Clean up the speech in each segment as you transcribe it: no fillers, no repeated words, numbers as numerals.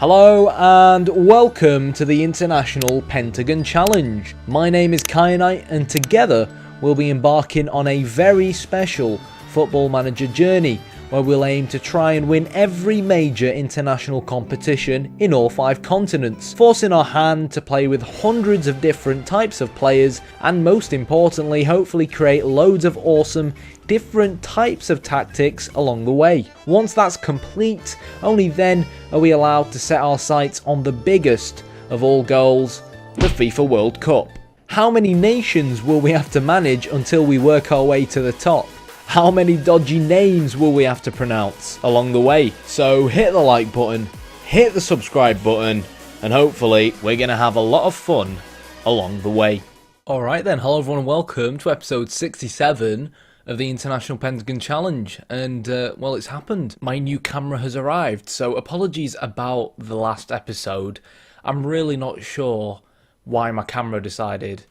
Hello and welcome to the International Pentagon Challenge. My name is Kyanite and together we'll be embarking on a very special Football Manager journey where we'll aim to try and win every major international competition in all 5 continents, forcing our hand to play with hundreds of different types of players and most importantly hopefully create loads of awesome different types of tactics along the way. Once that's complete, only then are we allowed to set our sights on the biggest of all goals, the FIFA World Cup. How many nations will we have to manage until we work our way to the top? How many dodgy names will we have to pronounce along the way? So hit the like button, hit the subscribe button, and hopefully we're going to have a lot of fun along the way. Alright then, hello everyone and welcome to episode 67 of the International Pentagon Challenge, and well, it's happened. My new camera has arrived, so apologies about the last episode. I'm really not sure why my camera decided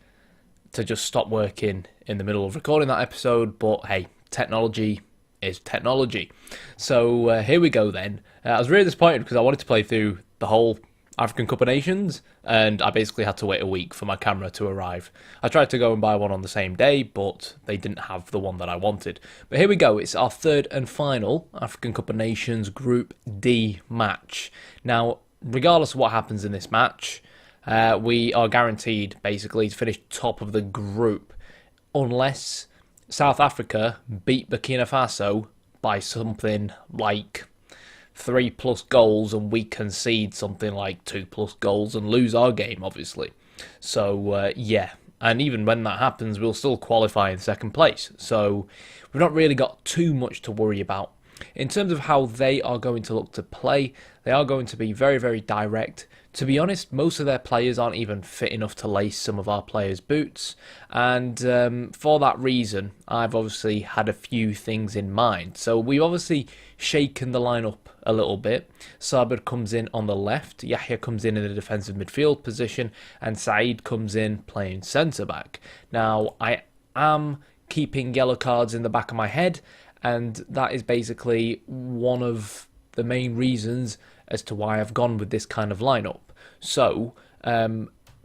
to just stop working in the middle of recording that episode, but hey, technology is technology. So here we go then. I was really disappointed because I wanted to play through the whole African Cup of Nations, and I basically had to wait a week for my camera to arrive. I tried to go and buy one on the same day, but they didn't have the one that I wanted. But here we go, it's our third and final African Cup of Nations Group D match. Now, regardless of what happens in this match, we are guaranteed basically to finish top of the group, unless South Africa beat Burkina Faso by something like 3+ goals and we concede something like 2+ goals and lose our game, obviously. So yeah, and even when that happens, we'll still qualify in second place. So we've not really got too much to worry about. In terms of how they are going to look to play, they are going to be very, very direct. To be honest, most of their players aren't even fit enough to lace some of our players' boots. And for that reason, I've obviously had a few things in mind. So we've obviously shaken the lineup a little bit. Sabir comes in on the left, Yahya comes in the defensive midfield position, and Saeed comes in playing centre-back. Now, I am keeping yellow cards in the back of my head, and that is basically one of the main reasons as to why I've gone with this kind of lineup. So,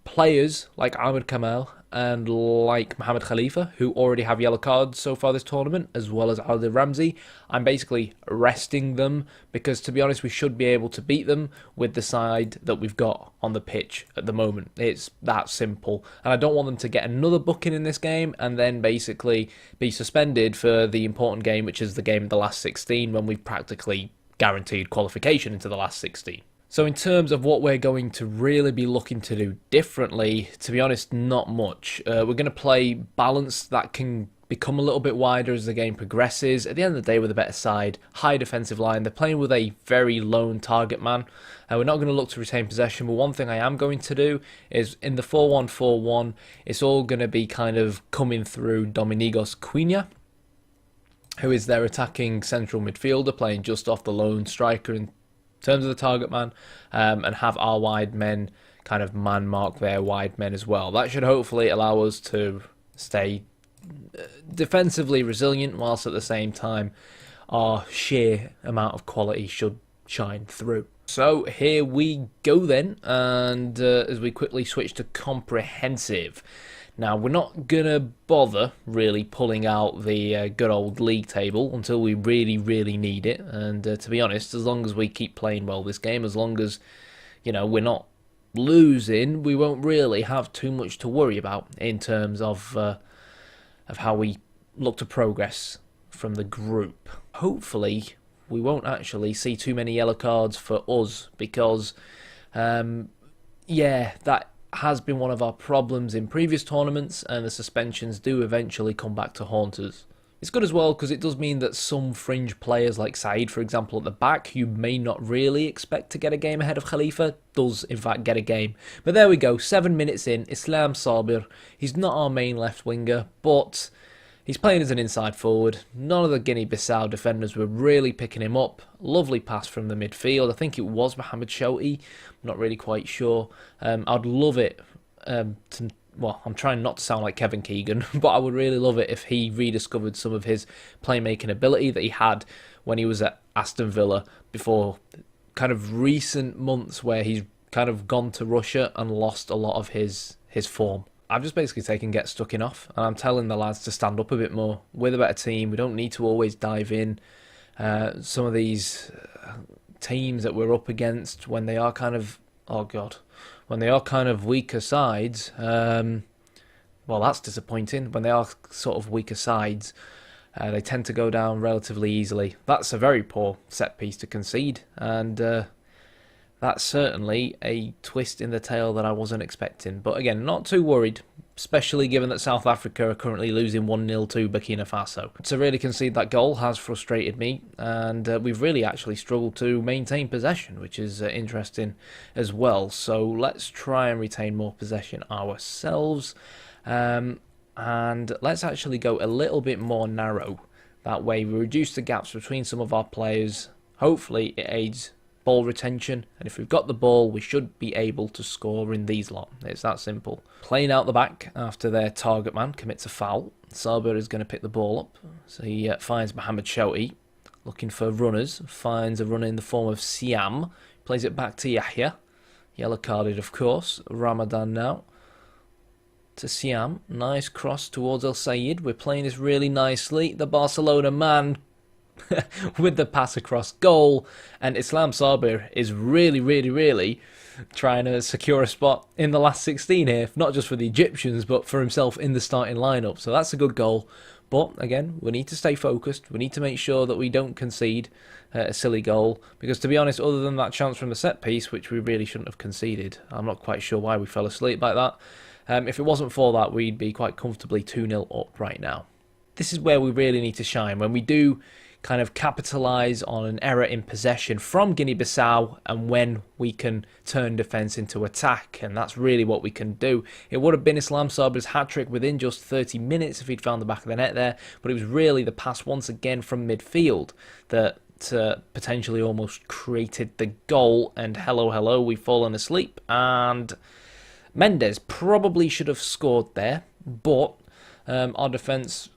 players like Ahmed Kamal and like Mohamed Khalifa, who already have yellow cards so far this tournament, as well as Adil Ramsey, I'm basically resting them because, to be honest, we should be able to beat them with the side that we've got on the pitch at the moment. It's that simple. And I don't want them to get another booking in this game and then basically be suspended for the important game, which is the game of the last 16, when we've practically guaranteed qualification into the last 16. So in terms of what we're going to really be looking to do differently, to be honest, not much. We're going to play balance that can become a little bit wider as the game progresses. At the end of the day, with a better side, high defensive line, they're playing with a very lone target man. We're not going to look to retain possession, but one thing I am going to do is in the 4-1-4-1, it's all going to be kind of coming through Domingos Cunha, who is their attacking central midfielder, playing just off the lone striker in terms of the target man, and have our wide men kind of man mark their wide men as well. That should hopefully allow us to stay defensively resilient, whilst at the same time our sheer amount of quality should shine through. So here we go then, and as we quickly switch to comprehensive. Now, we're not going to bother really pulling out the good old league table until we really, really need it. And to be honest, as long as we keep playing well this game, as long as, you know, we're not losing, we won't really have too much to worry about in terms of how we look to progress from the group. Hopefully, we won't actually see too many yellow cards for us because, yeah, that has been one of our problems in previous tournaments, and the suspensions do eventually come back to haunt us. It's good as well because it does mean that some fringe players like Saeed, for example, at the back, who may not really expect to get a game ahead of Khalifa, does in fact get a game. But there we go, 7 minutes in, Islam Sabir. He's not our main left winger, but he's playing as an inside forward. None of the Guinea-Bissau defenders were really picking him up. Lovely pass from the midfield. I think it was Mohamed Shouti. I'm not really quite sure. I'd love it to... Well, I'm trying not to sound like Kevin Keegan, but I would really love it if he rediscovered some of his playmaking ability that he had when he was at Aston Villa before kind of recent months where he's kind of gone to Russia and lost a lot of his form. I've just basically taken get stuck in off, and I'm telling the lads to stand up a bit more. We're the better team. We don't need to always dive in. Some of these teams that we're up against, when they are kind of, when they are kind of weaker sides, well, that's disappointing. When they are sort of weaker sides, they tend to go down relatively easily. That's a very poor set piece to concede, and that's certainly a twist in the tale that I wasn't expecting. But again, not too worried, especially given that South Africa are currently losing 1-0 to Burkina Faso. To really concede that goal has frustrated me, and we've really actually struggled to maintain possession, which is interesting as well. So let's try and retain more possession ourselves, and let's actually go a little bit more narrow. That way we reduce the gaps between some of our players. Hopefully it aids ball retention, and if we've got the ball, we should be able to score in these lot. It's that simple. Playing out the back after their target man commits a foul. Sabir is going to pick the ball up, so he finds Mohamed Shouti, looking for runners, finds a runner in the form of Siam, plays it back to Yahya, yellow carded of course. Ramadan now to Siam, nice cross towards El Sayed. We're playing this really nicely. The Barcelona man with the pass across goal, and Islam Sabir is really trying to secure a spot in the last 16 here, not just for the Egyptians but for himself in the starting lineup. So that's a good goal, but again, we need to stay focused. We need to make sure that we don't concede a silly goal, because to be honest, other than that chance from the set piece, which we really shouldn't have conceded, I'm not quite sure why we fell asleep like that. If it wasn't for that, we'd be quite comfortably 2-0 up right now. This is where we really need to shine, when we do kind of capitalise on an error in possession from Guinea-Bissau, and when we can turn defence into attack, and that's really what we can do. It would have been Islam Sabir's hat-trick within just 30 minutes if he'd found the back of the net there, but it was really the pass once again from midfield that potentially almost created the goal, and hello, we've fallen asleep, and Mendes probably should have scored there, but our defence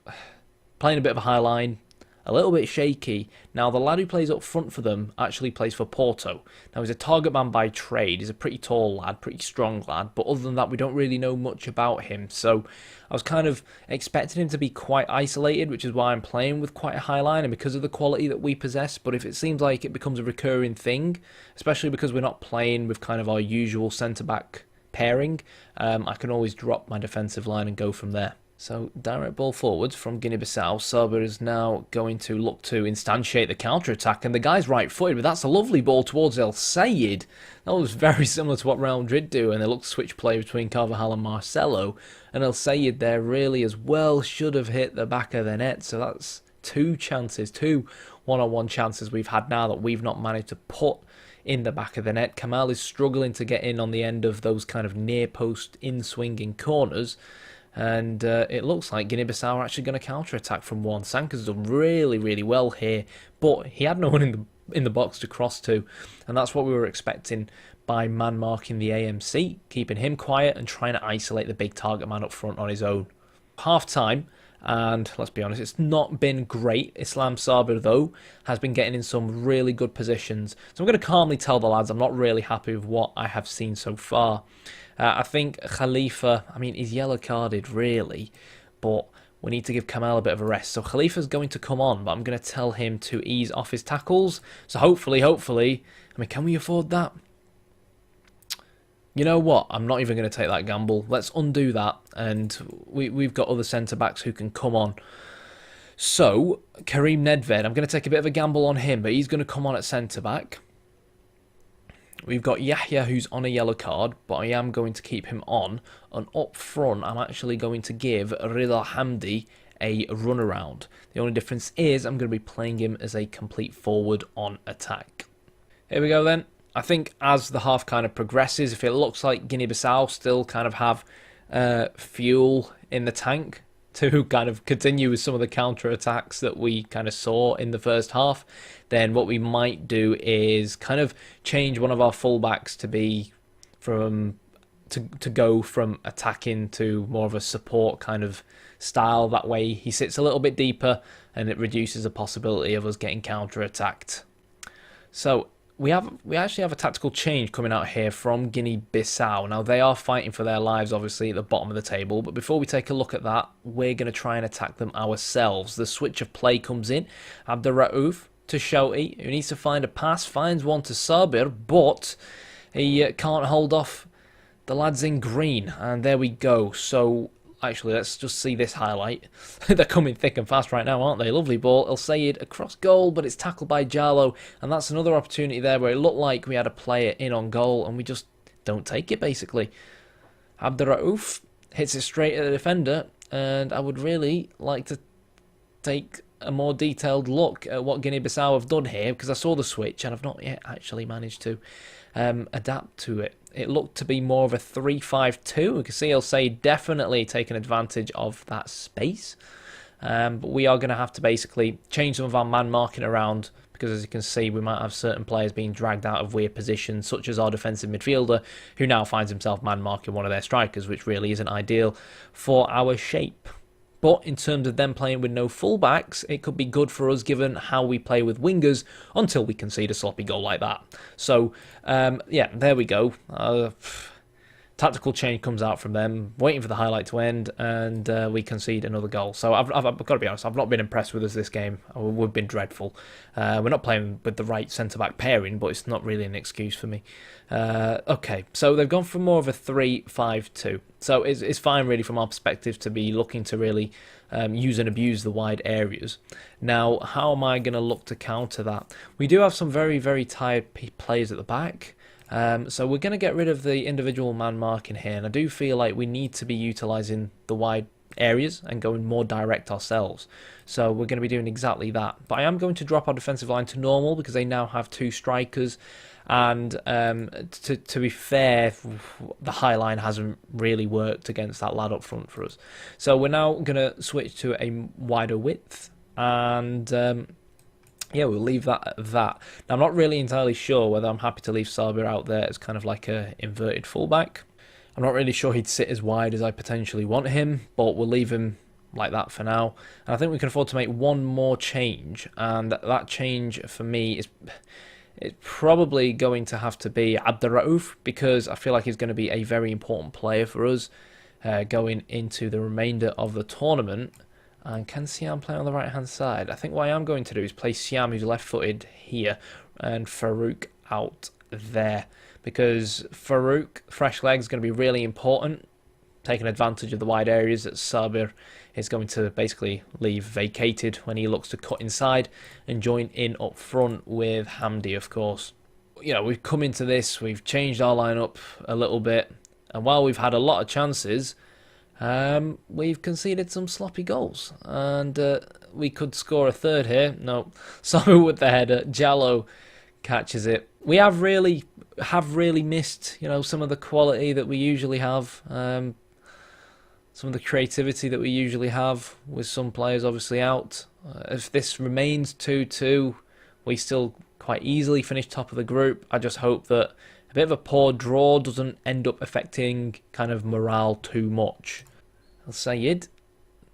playing a bit of a high line, a little bit shaky. Now, the lad who plays up front for them actually plays for Porto. Now, he's a target man by trade. He's a pretty tall lad, pretty strong lad, but other than that, we don't really know much about him. So I was kind of expecting him to be quite isolated, which is why I'm playing with quite a high line, and because of the quality that we possess. But if it seems like it becomes a recurring thing, especially because we're not playing with kind of our usual centre-back pairing, I can always drop my defensive line and go from there. So, direct ball forwards from Guinea-Bissau. Sabir is now going to look to instantiate the counter-attack, and the guy's right-footed, but that's a lovely ball towards El Sayed. That was very similar to what Real Madrid do, and they look to switch play between Carvajal and Marcelo, and El Sayed there really as well should have hit the back of the net. So that's two chances, two one-on-one chances we've had now that we've not managed to put in the back of the net. Kamal is struggling to get in on the end of those kind of near-post in-swinging corners, and it looks like Guinea-Bissau are actually going to counter-attack from one. Sanka's done really well here, but he had no one in the box to cross to, and that's what we were expecting by man-marking the AMC, keeping him quiet and trying to isolate the big target man up front on his own. Half-time, and let's be honest, it's not been great. Islam Sabir, though, has been getting in some really good positions. So I'm going to calmly tell the lads I'm not really happy with what I have seen so far. I think Khalifa, he's yellow carded really, but we need to give Kamal a bit of a rest. So Khalifa's going to come on, but I'm going to tell him to ease off his tackles. So hopefully, can we afford that? You know what? I'm not even going to take that gamble. Let's undo that, and we've got other centre-backs who can come on. So, Karim Nedved, I'm going to take a bit of a gamble on him, but he's going to come on at centre-back. We've got Yahya, who's on a yellow card, but I am going to keep him on. And up front, I'm actually going to give Rida Hamdi a runaround. The only difference is I'm going to be playing him as a complete forward on attack. Here we go then. I think as the half kind of progresses, if it looks like Guinea-Bissau still kind of have fuel in the tank to kind of continue with some of the counter-attacks that we kind of saw in the first half, then what we might do is kind of change one of our fullbacks to be to go from attacking to more of a support kind of style. That way he sits a little bit deeper and it reduces the possibility of us getting counter-attacked. So we actually have a tactical change coming out here from Guinea-Bissau. Now, they are fighting for their lives, obviously, at the bottom of the table. But before we take a look at that, we're going to try and attack them ourselves. The switch of play comes in. Abderraouf to Shouty, who needs to find a pass. Finds one to Sabir, but he can't hold off the lads in green. And there we go. So, actually, let's just see this highlight. They're coming thick and fast right now, aren't they? Lovely ball. El Sayed across goal, but it's tackled by Jallo. And that's another opportunity there where it looked like we had a player in on goal, and we just don't take it, basically. Abderraouf hits it straight at the defender, and I would really like to take a more detailed look at what Guinea-Bissau have done here, because I saw the switch, and I've not yet actually managed to adapt to it. It looked to be more of a 3-5-2. We can see El Sayed definitely taking advantage of that space. But we are going to have to basically change some of our man marking around, because as you can see, we might have certain players being dragged out of weird positions, such as our defensive midfielder, who now finds himself man marking one of their strikers, which really isn't ideal for our shape. But in terms of them playing with no fullbacks, it could be good for us given how we play with wingers until we concede a sloppy goal like that. So, yeah, there we go. Tactical change comes out from them, waiting for the highlight to end, and we concede another goal. So I've got to be honest, I've not been impressed with us this game. We've been dreadful. We're not playing with the right centre-back pairing, but it's not really an excuse for me. Okay, so they've gone for more of a 3-5-2. So it's fine really from our perspective to be looking to really use and abuse the wide areas. Now, how am I going to look to counter that? We do have some very, very tired players at the back. So we're going to get rid of the individual man marking here, and I do feel like we need to be utilising the wide areas and going more direct ourselves. So we're going to be doing exactly that. But I am going to drop our defensive line to normal because they now have two strikers, and to be fair, the high line hasn't really worked against that lad up front for us. So we're now going to switch to a wider width, and yeah, we'll leave that at that. Now, I'm not really entirely sure whether I'm happy to leave Sabir out there as kind of like a inverted fullback. I'm not really sure he'd sit as wide as I potentially want him, but we'll leave him like that for now. And I think we can afford to make one more change, and that change for me is it's probably going to have to be Abderraouf, because I feel like he's going to be a very important player for us going into the remainder of the tournament. And can Siam play on the right-hand side? I think what I am going to do is play Siam, who's left-footed, here, and Farouk out there. Because Farouk, fresh legs, is going to be really important, taking advantage of the wide areas that Sabir is going to basically leave vacated when he looks to cut inside and join in up front with Hamdi, of course. You know, we've come into this, we've changed our lineup a little bit, and while we've had a lot of chances, we've conceded some sloppy goals, and we could score a third here. No, Samu with the header. Jallo catches it. We have really missed, you know, some of the quality that we usually have, some of the creativity that we usually have with some players obviously out. If this remains 2-2, we still quite easily finish top of the group. I just hope that a bit of a poor draw doesn't end up affecting kind of morale too much. El Sayed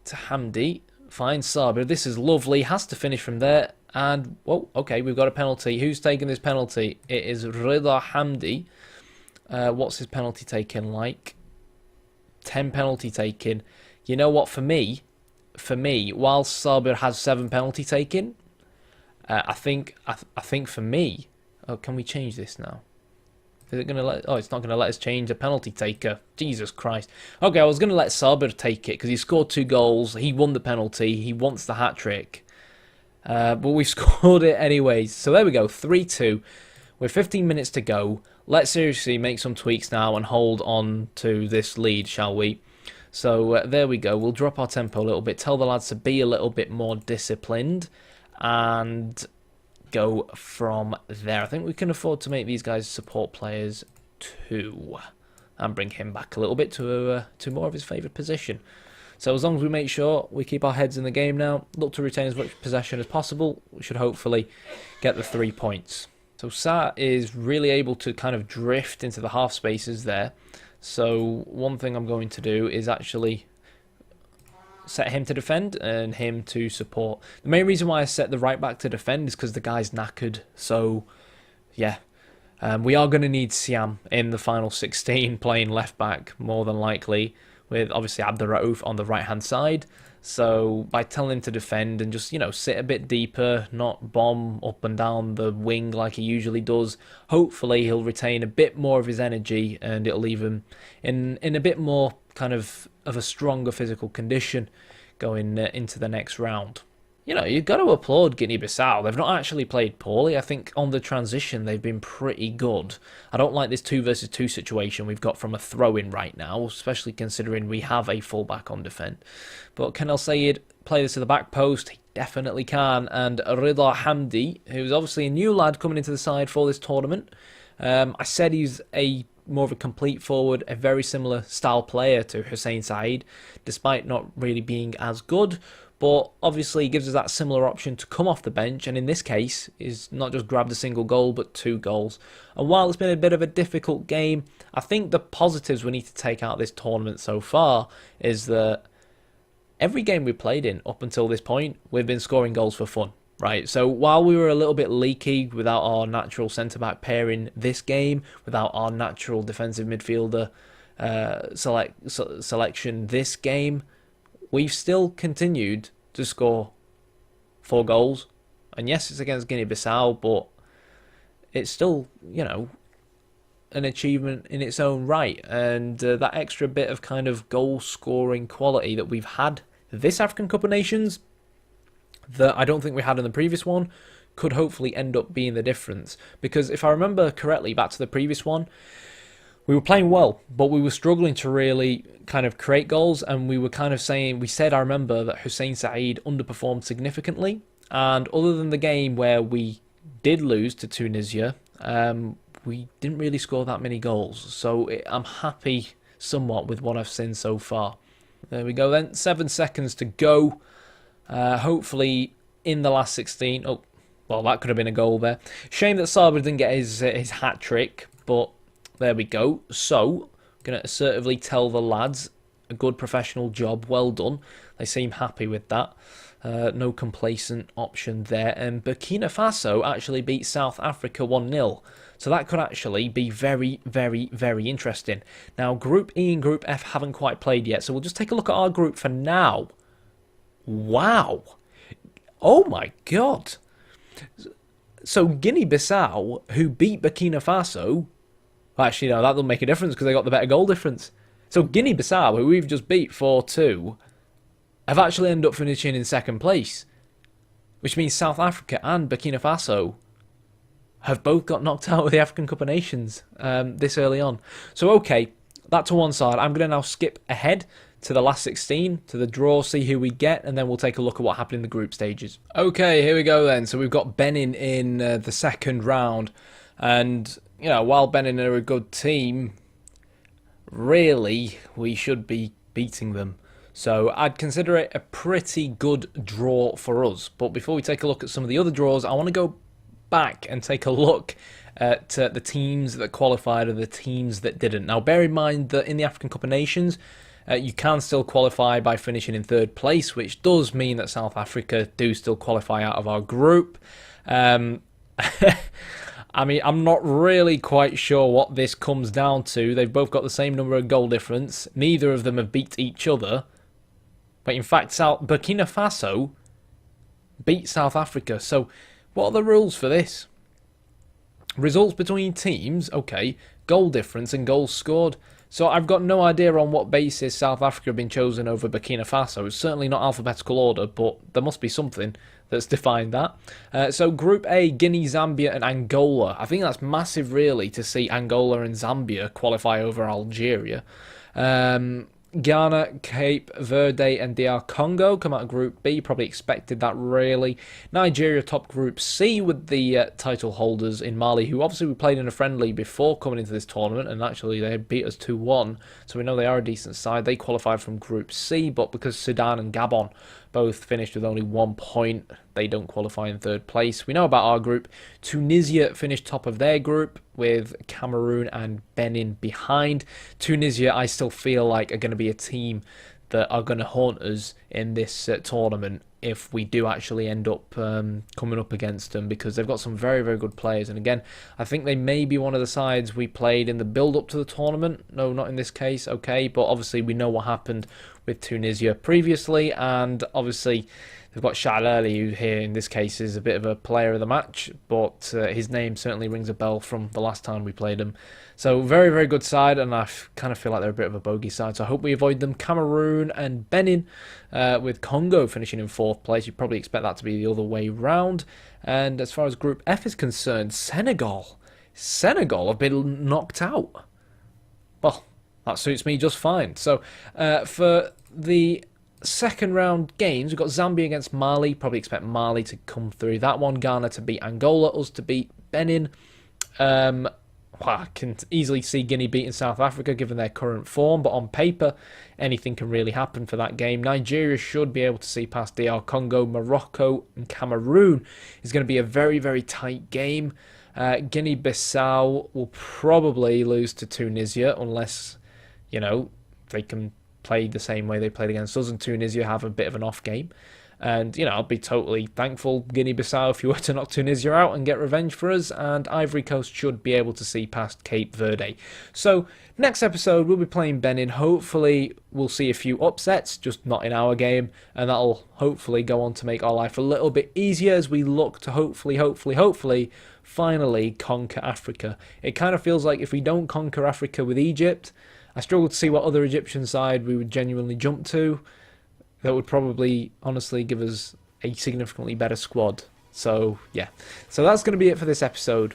to Hamdi, finds Sabir. This is lovely, has to finish from there. And, whoa, okay, we've got a penalty. Who's taking this penalty? It is Rida Hamdi. What's his penalty taken like? 10 penalty taken. You know what, for me, whilst Sabir has 7 penalty taken, I think for me, oh, can we change this now? Is it going to let... Oh, it's not going to let us change a penalty taker. Jesus Christ. Okay, I was going to let Sabir take it because he scored 2 goals. He won the penalty. He wants the hat-trick. But we scored it anyways. So there we go, 3-2. With 15 minutes to go. Let's seriously make some tweaks now and hold on to this lead, shall we? So there we go. We'll drop our tempo a little bit. Tell the lads to be a little bit more disciplined. And go from there. I think we can afford to make these guys support players too, and bring him back a little bit to more of his favourite position. So as long as we make sure we keep our heads in the game now, look to retain as much possession as possible, we should hopefully get the 3 points. So Sa is really able to kind of drift into the half spaces there. So one thing I'm going to do is actually set him to defend and him to support. The main reason why I set the right back to defend is because the guy's knackered. So yeah, we are going to need Siam in the final 16 playing left back, more than likely, with obviously Abdurraouf on the right-hand side. So by telling him to defend and just, sit a bit deeper, not bomb up and down the wing like he usually does, hopefully he'll retain a bit more of his energy and it'll leave him in a bit more kind of a stronger physical condition going into the next round. You've got to applaud Guinea-Bissau. They've not actually played poorly. I think on the transition, they've been pretty good. I don't like this 2 versus 2 situation we've got from a throw-in right now, especially considering we have a fullback on defence. But can El Sayed play this to the back post? He definitely can. And Rida Hamdi, who's obviously a new lad coming into the side for this tournament. I said he's more of a complete forward, a very similar style player to Hussein Said, despite not really being as good. But obviously he gives us that similar option to come off the bench, and in this case, is not just grabbed a single goal, but 2 goals. And while it's been a bit of a difficult game, I think the positives we need to take out of this tournament so far is that every game we played in up until this point, we've been scoring goals for fun, right? So while we were a little bit leaky without our natural centre-back pairing this game, without our natural defensive midfielder selection this game, we've still continued to score 4 goals. And yes, it's against Guinea-Bissau, but it's still, an achievement in its own right. And that extra bit of kind of goal-scoring quality that we've had this African Cup of Nations, that I don't think we had in the previous one, could hopefully end up being the difference. Because if I remember correctly, back to the previous one, we were playing well, but we were struggling to really kind of create goals, and we were kind of saying, I remember that Hussein Said underperformed significantly, and other than the game where we did lose to Tunisia, we didn't really score that many goals. So I'm happy somewhat with what I've seen so far. There we go then, 7 seconds to go. Hopefully in the last 16, oh, well, that could have been a goal there. Shame that Saba didn't get his hat-trick, but there we go. So, going to assertively tell the lads, a good professional job, well done. They seem happy with that. No complacent option there. And Burkina Faso actually beat South Africa 1-0. So that could actually be very, very, very interesting. Now, Group E and Group F haven't quite played yet. So we'll just take a look at our group for now. Wow. Oh my God. So Guinea-Bissau, who beat Burkina Faso, well, actually, no, that'll make a difference because they got the better goal difference. So Guinea-Bissau, who we've just beat 4-2, have actually ended up finishing in second place, which means South Africa and Burkina Faso have both got knocked out of the African Cup of Nations this early on. So, okay, that to one side. I'm going to now skip ahead to the last 16, to the draw, see who we get, and then we'll take a look at what happened in the group stages. Okay, here we go then. So we've got Benin in the second round, and while Benin are a good team, really, we should be beating them. So I'd consider it a pretty good draw for us. But before we take a look at some of the other draws, I want to go back and take a look at the teams that qualified and the teams that didn't. Now, bear in mind that in the African Cup of Nations, you can still qualify by finishing in third place, which does mean that South Africa do still qualify out of our group. I mean, I'm not really quite sure what this comes down to. They've both got the same number of goal difference. Neither of them have beat each other. But in fact, Burkina Faso beat South Africa. So what are the rules for this? Results between teams, okay. Goal difference and goals scored. So I've got no idea on what basis South Africa have been chosen over Burkina Faso. It's certainly not alphabetical order, but there must be something that's defined that. So Group A, Guinea, Zambia and Angola. I think that's massive, really, to see Angola and Zambia qualify over Algeria. Ghana, Cape Verde and DR Congo come out of Group B. Probably expected that, really. Nigeria top Group C with the title holders in Mali, who obviously we played in a friendly before coming into this tournament, and actually they beat us 2-1, so we know they are a decent side. They qualified from Group C, but because Sudan and Gabon both finished with only 1 point, they don't qualify in third place. We know about our group. Tunisia finished top of their group with Cameroon and Benin behind. Tunisia, I still feel like, are going to be a team that are going to haunt us in this tournament if we do actually end up coming up against them, because they've got some very, very good players. And again, I think they may be one of the sides we played in the build-up to the tournament. No, not in this case, okay, but obviously we know what happened with Tunisia previously, and obviously they've got Shahlali, who here in this case is a bit of a player of the match, but his name certainly rings a bell from the last time we played him. So very, very good side, and I kind of feel like they're a bit of a bogey side, so I hope we avoid them. Cameroon and Benin, with Congo finishing in 4th place. You'd probably expect that to be the other way round. And as far as Group F is concerned, Senegal have been knocked out. Well, that suits me just fine. So for the second round games, we've got Zambia against Mali. Probably expect Mali to come through that one. Ghana to beat Angola. Us to beat Benin. I can easily see Guinea beating South Africa given their current form, but on paper, anything can really happen for that game. Nigeria should be able to see past DR Congo. Morocco and Cameroon is going to be a very, very tight game. Guinea-Bissau will probably lose to Tunisia unless, they can play the same way they played against us, and Tunisia have a bit of an off game. And, I'll be totally thankful, Guinea-Bissau, if you were to knock Tunisia out and get revenge for us. And Ivory Coast should be able to see past Cape Verde. So, next episode, we'll be playing Benin. Hopefully, we'll see a few upsets, just not in our game. And that'll hopefully go on to make our life a little bit easier as we look to hopefully, finally conquer Africa. It kind of feels like if we don't conquer Africa with Egypt, I struggle to see what other Egyptian side we would genuinely jump to. That would probably, honestly, give us a significantly better squad. So, yeah. So that's going to be it for this episode.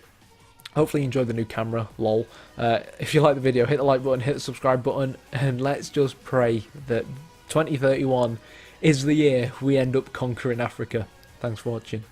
Hopefully you enjoyed the new camera, lol. If you like the video, hit the like button, hit the subscribe button, and let's just pray that 2031 is the year we end up conquering Africa. Thanks for watching.